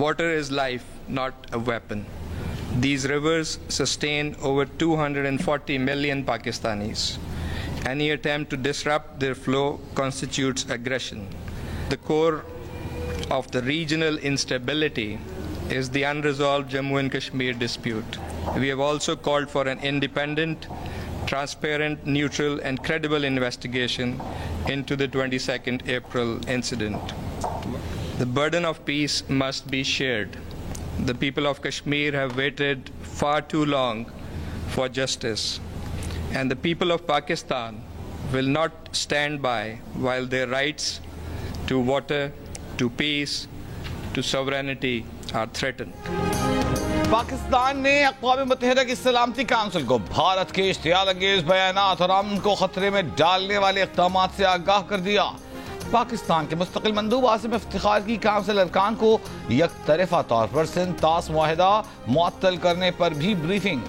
Water is life, not a weapon. These rivers sustain over 240 million Pakistanis. Any attempt to disrupt their flow constitutes aggression. The core of the regional instability is the unresolved Jammu and Kashmir dispute. We have also called for an independent, transparent, neutral, and credible investigation into the 22nd April incident. The burden of peace must be shared. The people of Kashmir have waited far too long for justice, and the people of Pakistan will not stand by while their rights to water, to peace, to sovereignty are threatened. Pakistan ने अक़वाम मुत्तहिदा की सलामती council को भारत के इश्तियाल अंगेज बयानात और अमन को खतरे में डालने वाले इक़दामात से आगाह कर दिया। पाकिस्तान के मुस्तकिल मंदूब आसिम इफ्तिखार की काउंसिल अरकान को यकतरफा तौर पर सिंध तास मुआहिदा मुअत्तल करने पर भी ब्रीफिंग।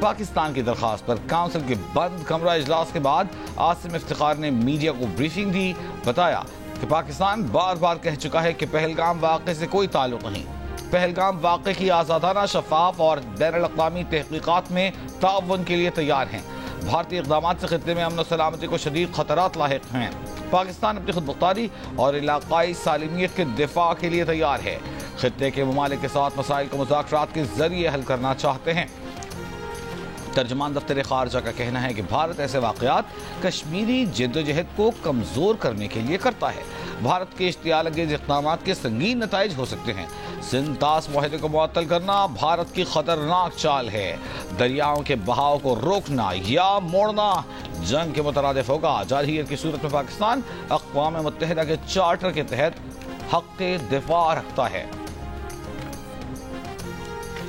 पाकिस्तान की दरखास्त पर काउंसिल के बंद कमरा इजलास के बाद आसिम इफ्तिखार ने मीडिया को ब्रीफिंग दी। बताया कि पाकिस्तान बार बार कह चुका है कि पहलगाम वाक़े से कोई ताल्लुक नहीं। पहलगाम वाक़े की आज़ादाना, शफाफ और बैनुल-अक़वामी तहक़ीक़ात में ताउन के लिए तैयार हैं। भारतीय इक़दामात से खित्ते में अमन और सलामती को शदीद खतरात लाहिक़ हैं। पाकिस्तान अपनी खुद मुख्तारी और इलाक़ाई सालिमियत के दिफा के लिए तैयार है। खित्ते के ममालिक के साथ मसाइल को मुज़ाकरात के जरिए हल करना चाहते हैं। तर्जमान दफ्तर खारजा का कहना है कि भारत ऐसे वाक़यात कश्मीरी जद्दोजहद को कमज़ोर करने के लिए करता है। भारत के इश्तियाल अंगेज इक़दामात के संगीन नताइज हो सकते हैं। सिंध तास मुआहिदे को मुअत्तल करना भारत की खतरनाक चाल है। दरियाओं के बहाव को रोकना या मोड़ना जंग के मुतरादिफ होगा। जारहियत की सूरत में पाकिस्तान अक़वाम मुत्तहिदा के चार्टर के तहत हक़ दिफा रखता है।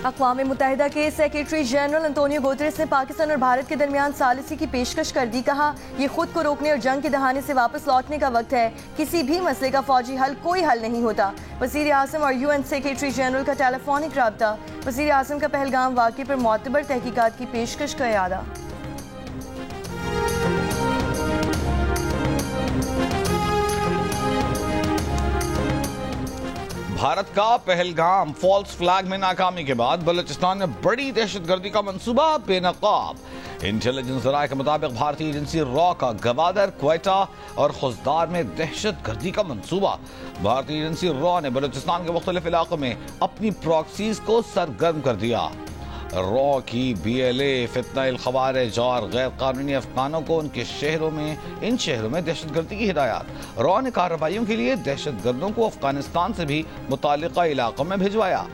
अक़वाम मुत्तहिदा के सेक्रेटरी जनरल अंतोनियो गुतेरेस ने पाकिस्तान और भारत के दरमियान सालिसी की पेशकश कर दी। कहा, ये खुद को रोकने और जंग के दहाने से वापस लौटने का वक्त है। किसी भी मसले का फौजी हल कोई हल नहीं होता। वज़ीर आज़म और UN सेक्रेटरी जनरल का टेलीफोनिक राब्ता। वज़ीर आज़म का पहलगाम वाक़े पर मोतबर तहकीकात की पेशकश का इरादा। भारत का पहलगाम फॉल्स फ्लैग में नाकामी के बाद बलूचिस्तान में बड़ी दहशतगर्दी का मंसूबा बेनकाब। इंटेलिजेंस ज़राए के मुताबिक भारतीय एजेंसी रॉ का गवादर, क्वेटा और खुजदार में दहशतगर्दी का मंसूबा। भारतीय एजेंसी रॉ ने बलूचिस्तान के मुख्तलिफ इलाकों में अपनी प्रॉक्सीज को सरगर्म कर दिया। रॉ की BLA फितना खवारिज और गैर कानूनी अफगानों को इन शहरों में दहशतगर्दी की हिदायत। रॉ ने कार्रवाइयों के लिए दहशतगर्दों को अफगानिस्तान से भी मुतालिका इलाकों में भिजवाया।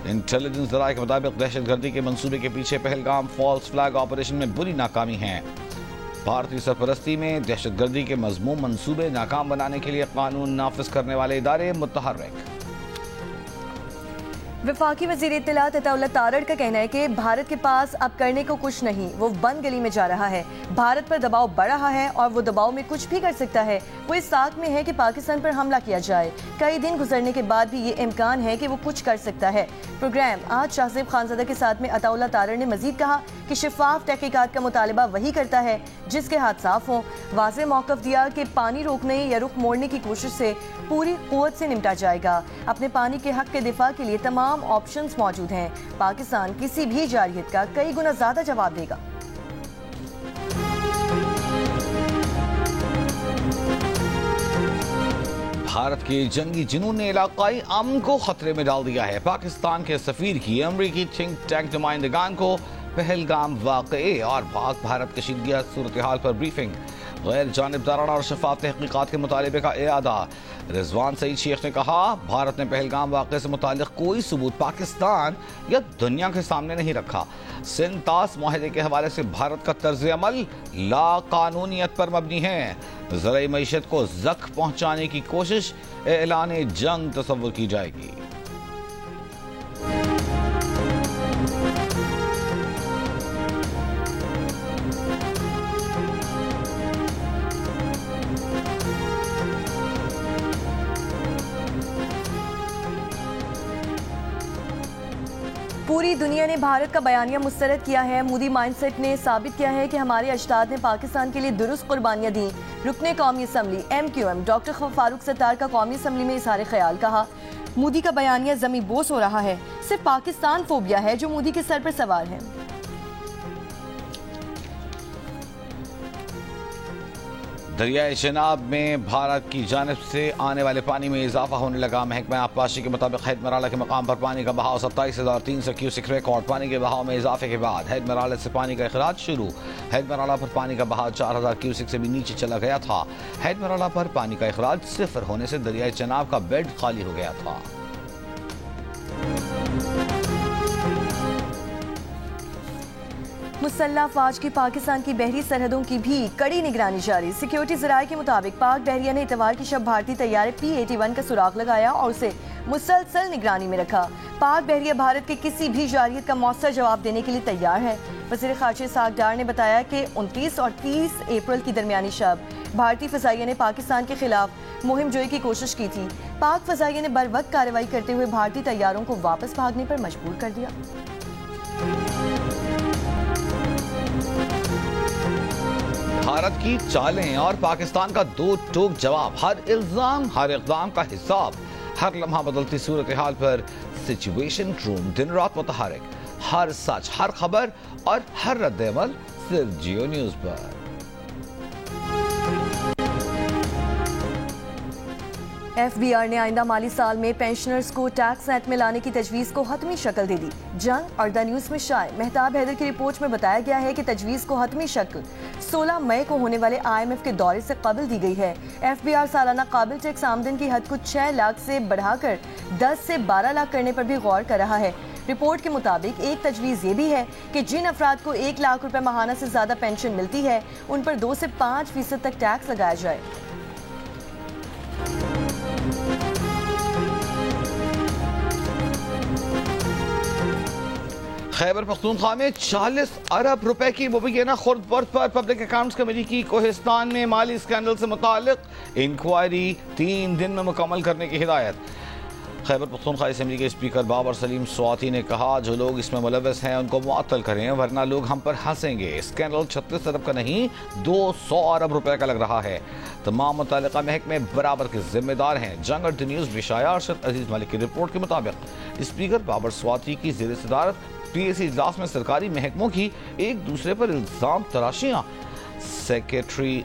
इंटेलिजेंस ज़राए के मुताबिक दहशतगर्दी के मंसूबे के पीछे पहलगाम फॉल्स फ्लैग ऑपरेशन में बुरी नाकामी है। भारतीय सरपरस्ती में दहशतगर्दी के मज़मूम मंसूबे नाकाम बनाने के लिए कानून नाफिज करने वाले इदारे मुतहर्रिक। वफाकी वज़ीर इत्तलात अताउल्लाह तारड़ का कहना है कि भारत के पास अब करने को कुछ नहीं, वो बंद गली में जा रहा है। भारत पर दबाव बढ़ रहा है और वो दबाव में कुछ भी कर सकता है। वो इस साख में है कि पाकिस्तान पर हमला किया जाए। कई दिन गुजरने के बाद भी ये इम्कान है कि वो कुछ कर सकता है। प्रोग्राम आज शाहज़ेब खानज़ादा के साथ में अताउल्लाह तारड़ ने मजीद कहा कि शफाफ तहकीकात का मुतालबा वही करता है जिसके हाथ साफ हों। वाज़े मौक़िफ़ दिया कि पानी रोकने या रुख मोड़ने की कोशिश से पूरी क़ुव्वत से निपटा जाएगा। अपने पानी के हक़ के दिफा के लिए तमाम ऑप्शंस मौजूद हैं। पाकिस्तान किसी भी जारहियत का कई गुना ज़्यादा जवाब देगा। भारत के जंगी जुनून ने इलाकाई अमन को खतरे में डाल दिया है। पाकिस्तान के सफीर की अमरीकी थिंक टैंक नुमाइंदगान को पहलगाम वाक़े और पाक भारत कशीदगी सूरत हाल पर ब्रीफिंग। गैर जानिबदाराना और शफाफ तहकीकात के मुतालबे का इरादा। रिजवान सईद शेख ने कहा, भारत ने पहलगाम वाक़े से मुताल्लिक़ कोई सबूत पाकिस्तान या दुनिया के सामने नहीं रखा। सिंध तास मुआहिदे के हवाले से भारत का तर्ज अमल लाकानूनियत पर मबनी है। ज़राई मईशत को ज़ख्म पहुँचाने की कोशिश ऐलान जंग तस्वुर की जाएगी। पूरी दुनिया ने भारत का बयानिया मुस्तरद किया है। मोदी माइंडसेट ने साबित किया है कि हमारे अजदाद ने पाकिस्तान के लिए दुरुस्त कुर्बानियां दी। रुकने कौमी assembly MQM doctor Farooq Sattar का कौमी असम्बली में इज़हार ख्याल। कहा, मोदी का बयानिया ज़मी बोस हो रहा है, सिर्फ पाकिस्तान फोबिया है जो मोदी के सर पर सवार है। दरियाए चेनाब में भारत की जानिब से आने वाले पानी में इजाफा होने लगा। महकमा आबपाशी के मुताबिक हैद मराला के मकाम पर पानी का बहाव 27,300 क्यूसेक रिकॉर्ड। पानी के बहाव में इजाफे के बाद हैद मराला से पानी का अखराज शुरू। हैद मराला पर पानी का बहाव 4,000 क्यूसेक से भी नीचे चला गया था। हैद मराला पर पानी का अखराज सिफर होने से दरियाए चेनाब का बेड खाली हो गया था। मुसल्लह अफवाज की पाकिस्तान की बहरी सरहदों की भी कड़ी निगरानी जारी। सिक्योरिटी ज़राए के मुताबिक पाक बहरिया ने इतवार की शब भारतीय तैयारे P-81 का सुराग लगाया और उसे मुसलसल निगरानी में रखा। पाक बहरिया भारत के किसी भी जारियत का मौसर जवाब देने के लिए तैयार है। वज़ीर ख़ारजा सागडार ने बताया कि 29 और 30 अप्रैल की दरमियानी शब भारतीय फ़ज़ाइया ने पाकिस्तान के खिलाफ मुहिम जोई की कोशिश की थी। पाक फ़ज़ाइया ने बर वक्त कार्रवाई करते हुए भारतीय तैयारों को वापस भागने पर मजबूर कर दिया। भारत की चालें और पाकिस्तान का दो टोक जवाब, हर इल्जाम हर इक़दाम का हिसाब, हर लम्हा बदलती सूरत हाल पर सिचुएशन रूम दिन रात मुतहरिक, हर सच हर खबर और हर रद्द-ए-अमल सिर्फ जियो न्यूज़ पर। FBR ने आइंदा माली साल में पेंशनर्स को टैक्स एक्ट में लाने की तजवीज़ को हतमी शक्ल दे दी। जंग और द न्यूज़ में शाये मेहताब हैदर की रिपोर्ट में बताया गया है कि तजवीज़ को हतमी शक्ल 16 मई को होने वाले IMF के दौरे से कबल दी गई है। FBR सालाना काबिल टैक्स आमदन की हद को 6 लाख से बढ़ाकर 10 से 12 लाख करने पर भी गौर कर रहा है। रिपोर्ट के मुताबिक एक तजवीज़ ये भी है कि जिन अफराद को 1 लाख रुपए माहाना से ज़्यादा पेंशन मिलती है उन पर 2 से 5% तक टैक्स लगाया जाए। खैबर पख्तूनख्वा में 40 अरब रुपए की मुबैना खुर्द बर्थ पर पब्लिक अकाउंट्स कमेटी की कोहिस्तान में माली स्कैंडल से मुतालिक इंक्वायरी 3 दिन में मुकम्मल करने की हिदायत। खैबर पख्तूनख्वा असेंबली के स्पीकर बाबर सलीम स्वाति ने कहा, जो लोग इसमें मुलव्वस हैं उनको मुअत्तल करें वरना लोग हम पर हंसेंगे। स्कैंडल 36 अरब का नहीं 200 अरब रुपए का लग रहा है। तमाम मुतल्लिका महकमे बराबर के जिम्मेदार हैं। जंग और द न्यूज़ विशाया अरशद अजीज मलिक की रिपोर्ट के मुताबिक स्पीकर बाबर स्वाति की ज़ेर सदारत PAC इजलास में सरकारी महकमों की एक दूसरे पर इल्जाम तराशियां। सेक्रेटरी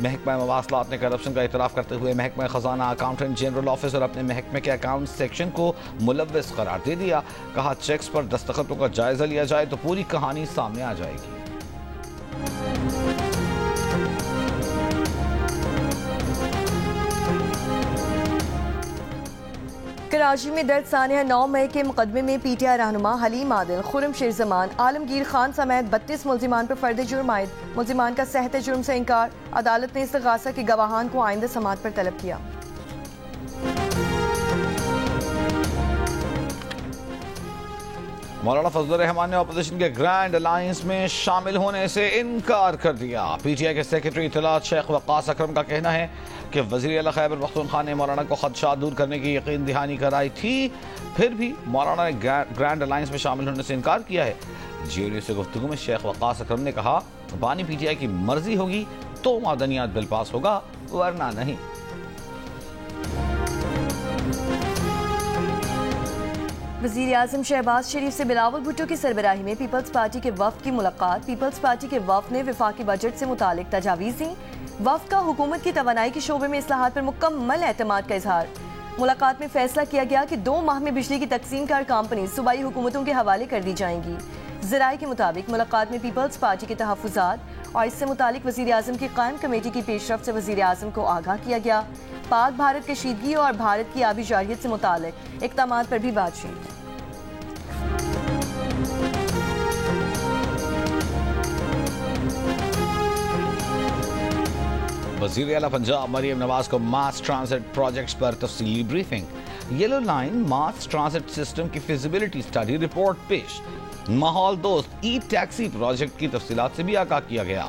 महकमा मवासलात ने करप्शन का इतराफ़ करते हुए महकमा खजाना अकाउंटेंट जनरल ऑफिस और अपने महकमे के अकाउंट सेक्शन को मुलव्वस करार दे दिया। कहा, चेक्स पर दस्तखतों का जायजा लिया जाए तो पूरी कहानी सामने आ जाएगी। कराची में दर्ज सानिया 9 मई के मुकदमे में PTI रहनुमा हलीम आदिल, खुर्रम शेर जमान, आलमगीर खान समेत 32 मुल्जिमान पर फर्द जुर्म आयद। मुल्जिमान का सहत जुर्म से इनकार। अदालत ने इस्तगासा के गवाहान को आइंदा समाअत पर तलब किया। मौलाना फजलुर रहमान ने अपोजिशन के ग्रैंड अलायंस में शामिल होने से इनकार कर दिया। PTI के सेक्रेटरी इत्तलात शेख वक्कास अकरम का कहना है कि वज़ीर आला खैबर पख्तूनख्वा ने मौलाना को खदशात दूर करने की यकीन दहानी कराई थी, फिर भी मौलाना ने ग्रैंड अलायंस में शामिल होने से इनकार किया है। जियो न्यूज़ से गुफ्तगू में शेख वक्कास अकरम ने कहा, बानी PTI की मर्जी होगी तो मादनियात बिल पास होगा वरना नहीं। वज़ीर आज़म शहबाज शरीफ से बिलावल भुट्टो की सरबराही में पीपल्स पार्टी के वफ़द की मुलाकात। पीपल्स पार्टी के वफ़द ने वफाकी बजट से मुतालिक तजावीज़ दी। वफ़द का हुकूमत की तवानाई के शोबे में इस्लाहात पर मुकम्मल एतमाद का इजहार। मुलाकात में फैसला किया गया कि 2 माह में बिजली की तकसीम कार कंपनी सूबाई हुकूमतों के हवाले कर दी जाएंगी। ज़राए के मुताबिक मुलाकात में पीपल्स पार्टी के तहफ़्फ़ुज़ात और इससे मुतालिक वज़ीर आज़म की कायम कमेटी की पेशरफ से वज़ीर आज़म को आगाह किया गया। पाक भारत कशीदगी और भारत की आबी जारियत से मुतालिक इक़दामात पर भी बातचीत। वज़ीर आला पंजाब मरियम नवाज को मास ट्रांसिट प्रोजेक्ट्स पर तफसीली ब्रीफिंग। येलो लाइन मास ट्रांसिट सिस्टम की फिजिबिलिटी स्टडी रिपोर्ट पेश। माहौल दोस्त ई टैक्सी प्रोजेक्ट की तफसीलात से भी आगाह किया गया।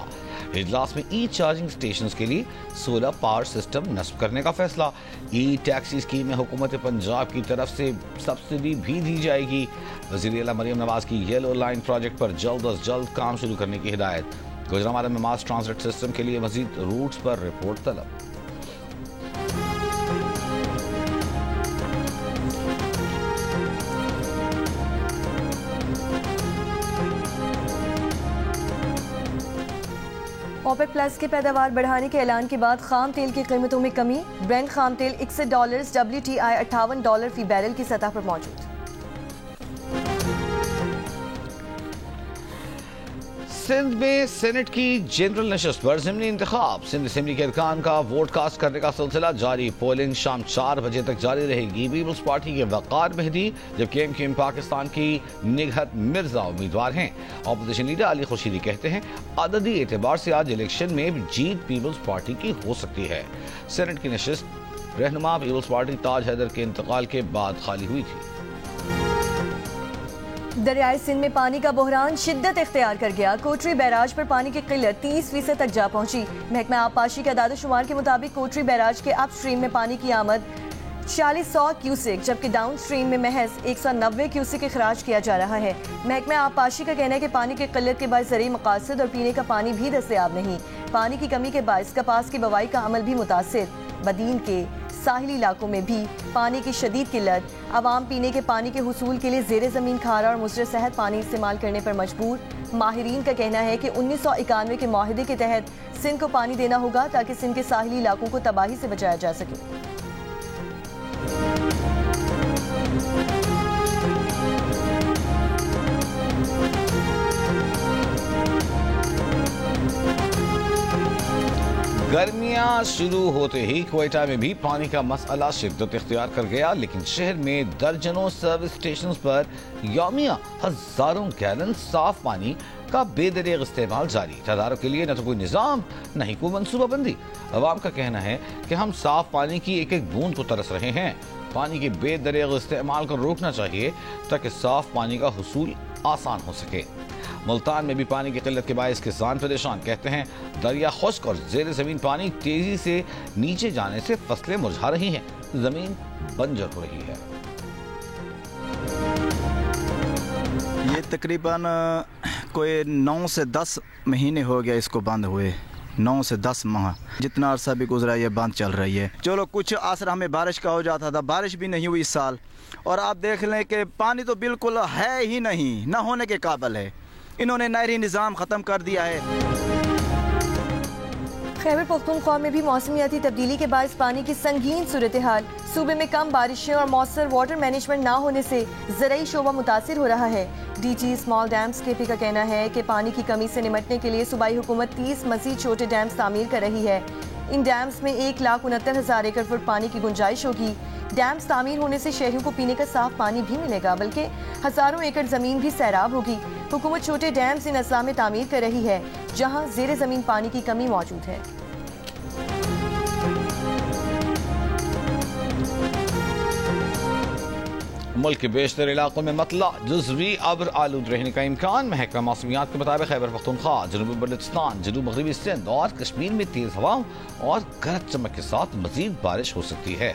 इजलास में ई चार्जिंग स्टेशन के लिए सोलर पावर सिस्टम नस्ब करने का फैसला। ई टैक्सी स्कीम में हुकूमत पंजाब की तरफ से सब्सिडी भी दी जाएगी। वज़ीर आला मरियम नवाज की येलो लाइन प्रोजेक्ट पर जल्द अज जल्द काम शुरू करने की हिदायत। गुजरांवाला में मास ट्रांजिट सिस्टम के लिए मजीद रूट्स पर रिपोर्ट तलब। ओपेक प्लस की पैदावार बढ़ाने के ऐलान के बाद खाम तेल की कीमतों में कमी। ब्रेंट खाम तेल $61, WTI $58 फी बैरल की सतह पर मौजूद। सिंध में सेनेट की जनरल नशस्त पर ज़िमनी इंतखाब। सिंध असेंबली के अरकान का वोट कास्ट करने का सिलसिला जारी। पोलिंग शाम 4 बजे तक जारी रहेगी। पीपल्स पार्टी के वक़ार मेहदी जबकि MQM पाकिस्तान की निगहत मिर्जा उम्मीदवार हैं। अपोजिशन लीडर अली खुर्शीदी कहते हैं अददी एतबार से आज इलेक्शन में जीत पीपल्स पार्टी की हो सकती है। सेनेट की नशस्त रहनुमा पीपल्स पार्टी ताज हैदर के इंतकाल के बाद खाली हुई थी। दरियाई सिंध में पानी का बहरान शिद्दत इख्तियार कर गया। कोटरी बैराज पर पानी की किल्लत 30% तक जा पहुंची। महकमा आबपाशी के आदाद-ओ-शुमार के मुताबिक कोटरी बैराज के अप स्ट्रीम में पानी की आमद 4600 क्यूसेक जबकि डाउन स्ट्रीम में महज 190 क्यूसेक अखराज किया जा रहा है। महकमा आबपाशी का कहना है कि पानी की किल्लत के बायस ज़रूरी मकासद और पीने का पानी भी दस्तयाब नहीं। पानी की कमी के बायस कपास की बवाई का अमल भी मुतासिर। बदीन के साहिली इलाकों में भी पानी की शदीद किल्लत। आवाम पीने के पानी के हुसूल के लिए ज़ेरे ज़मीन खारा और मुसर सेहत पानी इस्तेमाल करने पर मजबूर। माहिरीन का कहना है कि 1991 के मुआहदे के तहत सिंध को पानी देना होगा ताकि सिंध के साहिली इलाकों को तबाही से बचाया जा सके। गर्मियां शुरू होते ही क्वेटा में भी पानी का मसला शिद्दत इख्तियार कर गया, लेकिन शहर में दर्जनों सर्विस स्टेशन पर यौमिया हजारों गैलन साफ पानी का बेदरेग इस्तेमाल जारी। तदारुक के लिए न तो कोई निज़ाम न ही कोई मनसूबाबंदी। अवाम का कहना है कि हम साफ पानी की एक एक बूंद को तरस रहे हैं। पानी के बेदरेग इस्तेमाल को रोकना चाहिए ताकि साफ पानी का हुसूल आसान हो सके। मुल्तान में भी पानी की किल्लत के बायस किसान परेशान। कहते हैं दरिया खुश्क और ज़ेरे ज़मीन पानी तेजी से नीचे जाने से फसलें मुरझा रही हैं, जमीन बंजर हो रही है। ये तकरीबन कोई 9 से 10 महीने हो गया इसको बंद हुए। 9 से 10 माह जितना अरसा भी गुजरा ये बंद चल रही है। चलो कुछ आसरा हमें बारिश का हो जाता था, बारिश भी नहीं हुई इस साल। और आप देख लें कि पानी तो बिल्कुल है ही नहीं, न होने के काबिल है। इन्होंने नहरी निज़ाम ख़त्म कर दिया है। खैबर पख्तूनख्वा में भी मौसमियाती तब्दीली के बायस पानी की संगीन सूरत हाल। सूबे में कम बारिशें और मौसर वाटर मैनेजमेंट ना होने से ज़राई शोबा मुतासिर हो रहा है। DG स्मॉल डैम्स KP का कहना है कि पानी की कमी से निमटने के लिए सूबाई हुकूमत 30 मज़ीद छोटे डैम्स तामीर कर रही है। इन डैम्स में 1,69,000 एकड़ फुट पानी की गुंजाइश होगी। डैम्स तामीर होने से शहरों को पीने का साफ पानी भी मिलेगा, बल्कि हजारों एकड़ जमीन भी सैराब होगी। हुकूमत छोटे डैम्स इन अजला में तामीर कर रही है जहां ज़ेरे जमीन पानी की कमी मौजूद है। मुल्क के बेशतर इलाकों में मतला जुज़वी अब्र आलूद रहने का इम्कान। महकमा मौसमियात के मुताबिक खैबर पख्तूनख्वा, जनूबी बलूचिस्तान, जनूब मगरबी सिंध और कश्मीर में तेज हवाओं और गरज चमक के साथ मजीद बारिश हो सकती है।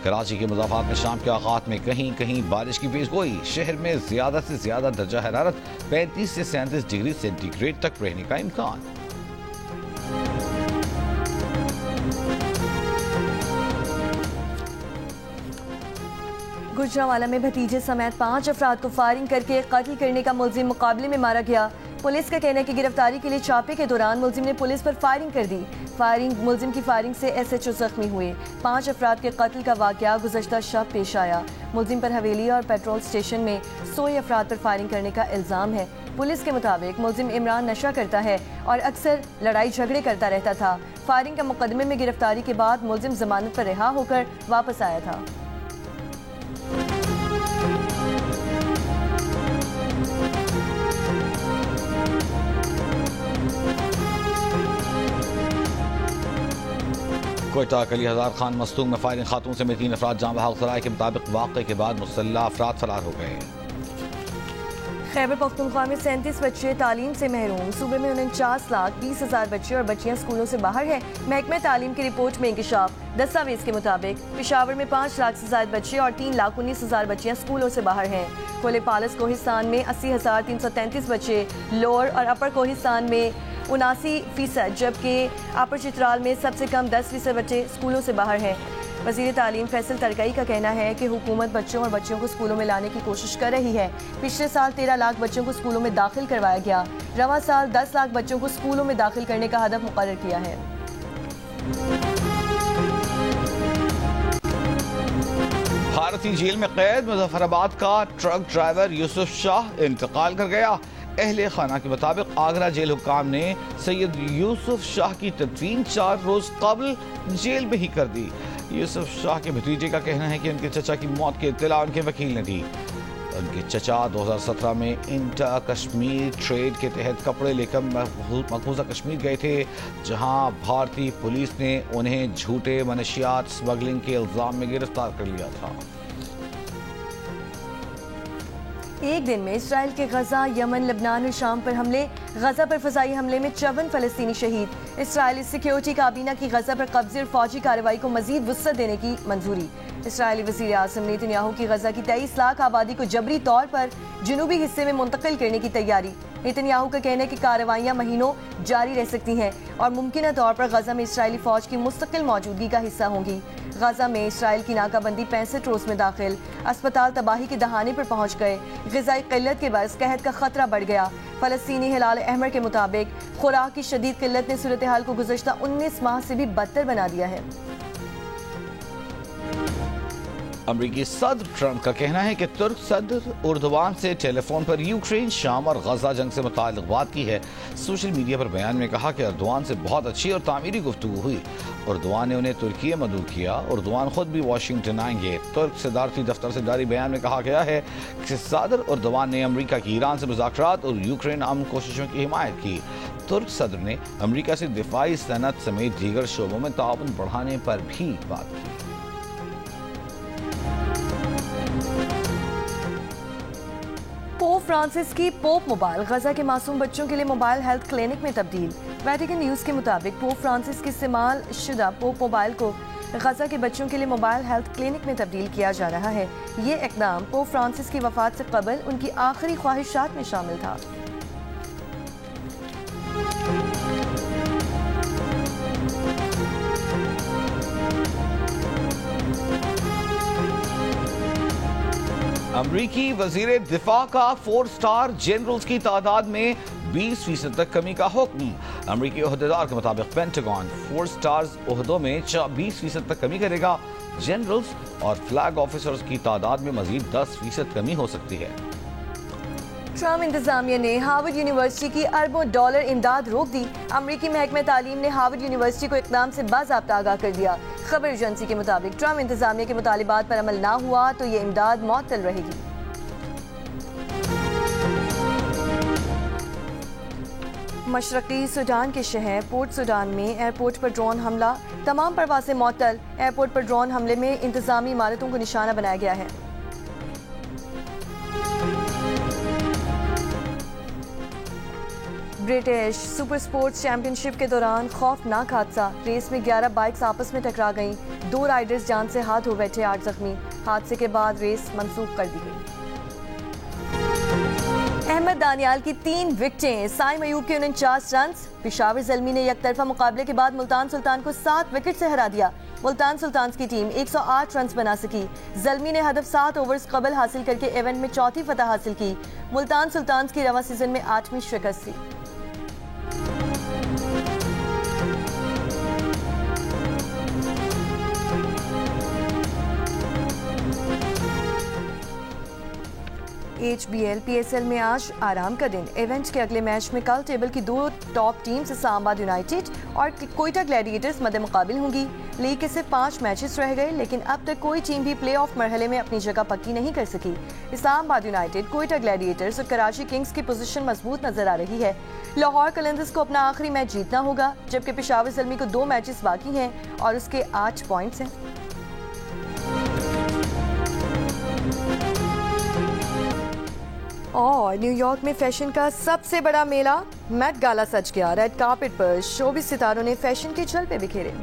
कराची के मुज़ाफ़ात में शाम के औक़ात में कहीं कहीं बारिश की पेशगोई। शहर में ज़्यादा से ज़्यादा दर्जा हरारत 35 से 37 डिग्री सेंटीग्रेड तक रहने का इम्कान। गुजरांवाला में भतीजे समेत 5 अफराद को फायरिंग करके कत्ल करने का मुलजिम मुकाबले में मारा गया। पुलिस का कहना है कि गिरफ्तारी के लिए छापे के दौरान मुलजिम ने पुलिस पर फायरिंग कर दी। मुलजिम की फायरिंग से SHO जख्मी हुए। 5 अफराद के कत्ल का वाकया गुज़श्ता शब पेश आया। मुलजिम पर हवेली और पेट्रोल स्टेशन में 100 अफराद पर फायरिंग करने का इल्ज़ाम है। पुलिस के मुताबिक मुलजिम इमरान नशा करता है और अक्सर लड़ाई झगड़े करता रहता था। फायरिंग के मुकदमे में गिरफ्तारी के बाद मुलजिम जमानत पर रिहा होकर वापस आया था। कोयटा कली हजार खान मस्तूंग में फायरिंग खातून समेत 3 अफराद जाँ बहक। ज़राए के मुताबिक वाक़े के बाद मुसल्लह अफराद फरार हो गए। खैबर पख्तूनख्वा में 37 बच्चे तालीम से महरूम। सूबे में 49,20,000 बच्चे और बच्चियां स्कूलों से बाहर हैं। महकमा तालीम की रिपोर्ट में इंकशाफ। दस्तावेज के मुताबिक पेशावर में 5 लाख से ज्यादा बच्चे और 3,19,000 बच्चियां स्कूलों से बाहर हैं। कोले पालस कोहिस्तान में 80,333 बच्चे, लोअर और अपर कोहिस्तान में 79%, जबकि अपर चित्राल में सबसे कम 10% बच्चे स्कूलों से बाहर हैं। वज़ीर तालीम फैसल तरकई का कहना है कि हुकूमत बच्चों और बच्चियों को स्कूलों में लाने की कोशिश कर रही है। पिछले साल 13 लाख बच्चों को स्कूलों में दाखिल करवाया गया। रवां साल 10 लाख बच्चों को स्कूलों में दाखिल करने का हदफ मुकर्रर किया है। भारतीय जेल में कैद मुजफ्फराबाद का ट्रक ड्राइवर यूसुफ शाह इंतकाल कर गया। अहले खाना के मुताबिक आगरा जेल हुक्काम ने सैयद यूसुफ शाह की तदफीन 4 रोज कबल जेल में ही कर दी। यूसुफ शाह के भतीजे का कहना है कि उनके चचा की मौत की इत्तला उनके वकील ने दी। उनके चचा 2017 में इंटर कश्मीर ट्रेड के तहत कपड़े लेकर मकबूजा कश्मीर गए थे, जहां भारतीय पुलिस ने उन्हें झूठे मनशियात स्मगलिंग के इल्जाम में गिरफ्तार कर लिया था। एक दिन में इसराइल के गजा, यमन, लबनान और शाम पर हमले। गजा पर फजाई हमले में 54 फलस्तीनी शहीद। इसराइली सिक्योरिटी काबीना की गजा पर कब्जे और फौजी कार्रवाई को मजीद वुसअत देने की मंजूरी। इसराइली वज़ीर आज़म नेतन्याहू की गजा की 23 लाख आबादी को जबरी तौर पर जनूबी हिस्से में मुंतकिल करने की तैयारी। नेतन्याहू का कहना है कि कार्रवाइयां महीनों जारी रह सकती हैं और मुमकिन तौर पर गजा में इसराइली फौज की मुस्तकिल मौजूदगी का हिस्सा होंगी। गजा में इसराइल की नाकाबंदी 65 रोज में दाखिल। अस्पताल तबाही के दहाने पर पहुंच गए। ग़िज़ाई क़िल्लत के बायस कहत का खतरा बढ़ गया। फ़लस्तीनी हिलाल अहमर के मुताबिक खुराक की शदीद किल्लत ने सूरत हाल को गुज़श्ता 19 माह से भी बदतर बना दिया है। अमरीकी सदर ट्रंप का कहना है कि तुर्क सदर उर्दवान से टेलीफोन पर यूक्रेन, शाम और गजा जंग से मुताल्लिक़ बात की है। सोशल मीडिया पर बयान में कहा कि उर्दवान से बहुत अच्छी और तामीरी गुफ्तगू हुई। उर्दवान ने उन्हें तुर्की मदऊ किया। उर्दवान खुद भी वाशिंगटन आएंगे। तुर्क सदारती दफ्तर से जारी बयान में कहा गया है कि सदर उर्दवान ने अमरीका की ईरान से मुज़ाकरात और यूक्रेन अमन कोशिशों की हिमायत की। तुर्क सदर ने अमरीका से दिफाई सनत समेत दीगर शोबों में ताउन बढ़ाने पर भी बात की। पोप फ्रांसिस की पोप मोबाइल गजा के मासूम बच्चों के लिए मोबाइल हेल्थ क्लिनिक में तब्दील। वेटिकन न्यूज़ के मुताबिक पोप फ्रांसिस के इस्तेमाल शुदा पोप मोबाइल को गजा के बच्चों के लिए मोबाइल हेल्थ क्लिनिक में तब्दील किया जा रहा है। ये इक़दाम पोप फ्रांसिस की वफात से कबल उनकी आखिरी ख्वाहिशात में शामिल था। अमरीकी वजीर दिफा का 4 स्टार जनरल्स की तादाद में 20% तक कमी का हुक्म। अमरीकी ओहदेदार के मुताबिक पेंटागन 4 स्टार्स ओहदों में 20% तक कमी करेगा। जनरल्स और फ्लैग ऑफिसर्स की तादाद में मजीद 10% कमी हो सकती है। ट्रम्प इंतजामिया ने हार्वर्ड यूनिवर्सिटी की अरबों डॉलर इमदाद रोक दी। अमरीकी महकमा तालीम ने हार्वर्ड यूनिवर्सिटी को इक़दाम से बाज़ाब्ता आगाह कर दिया। खबर एजेंसी के मुताबिक ट्रम्प इंतजामिया के मुतालिबात पर अमल ना हुआ तो ये इमदाद मुअत्तल रहेगी। मशरक़ी सूडान के शहर पोर्ट सूडान में एयरपोर्ट पर ड्रोन हमला। तमाम परवाज़ें मुअत्तल। एयरपोर्ट पर ड्रोन हमले में इंतजामी इमारतों को निशाना बनाया गया है। ब्रिटिश सुपर स्पोर्ट्स चैंपियनशिप के दौरान खौफनाक हादसा। रेस में 11 बाइक्स आपस में टकरा गईं। 2 राइडर्स जान से हाथ धो बैठे, 8 जख्मी। हादसे के बाद रेस मंसूख कर दी गई। अहमद दानियाल की 3 विकेटें, साइम अयूब के 49 रन। पेशावर ज़ल्मी ने एकतरफा मुकाबले के बाद मुल्तान सुल्तान को 7 विकेट से हरा दिया। मुल्तान सुल्तान की टीम 108 रन बना सकी। ज़ल्मी ने हदफ 7 ओवर्स कबल हासिल करके इवेंट में चौथी फतह हासिल की। मुल्तान सुल्तान की रवा सीजन में 8वीं शिकस्त थी। HBL PSL में आज आराम का दिन। इवेंट के अगले मैच में कल टेबल की 2 टॉप टीम्स इस्लामाबाद यूनाइटेड और कोयटा ग्लैडिएटर्स मद्दे मुकाबिल होंगी। लीग के सिर्फ 5 मैचेस रह गए, लेकिन अब तक कोई टीम भी प्ले ऑफ मरहले में अपनी जगह पक्की नहीं कर सकी। इस्लामाबाद यूनाइटेड, कोयटा ग्लैडिएटर्स और कराची किंग्स की पोजीशन मजबूत नजर आ रही है। लाहौर कलंदर्स को अपना आखिरी मैच जीतना होगा, जबकि पेशावर ज़ल्मी को 2 मैचेस बाकी हैं और उसके 8 पॉइंट्स हैं। और न्यूयॉर्क में फैशन का सबसे बड़ा मेला मेट गाला सज गया। रेड कार्पेट पर शोबिस सितारों ने फैशन के जलवे बिखेरे।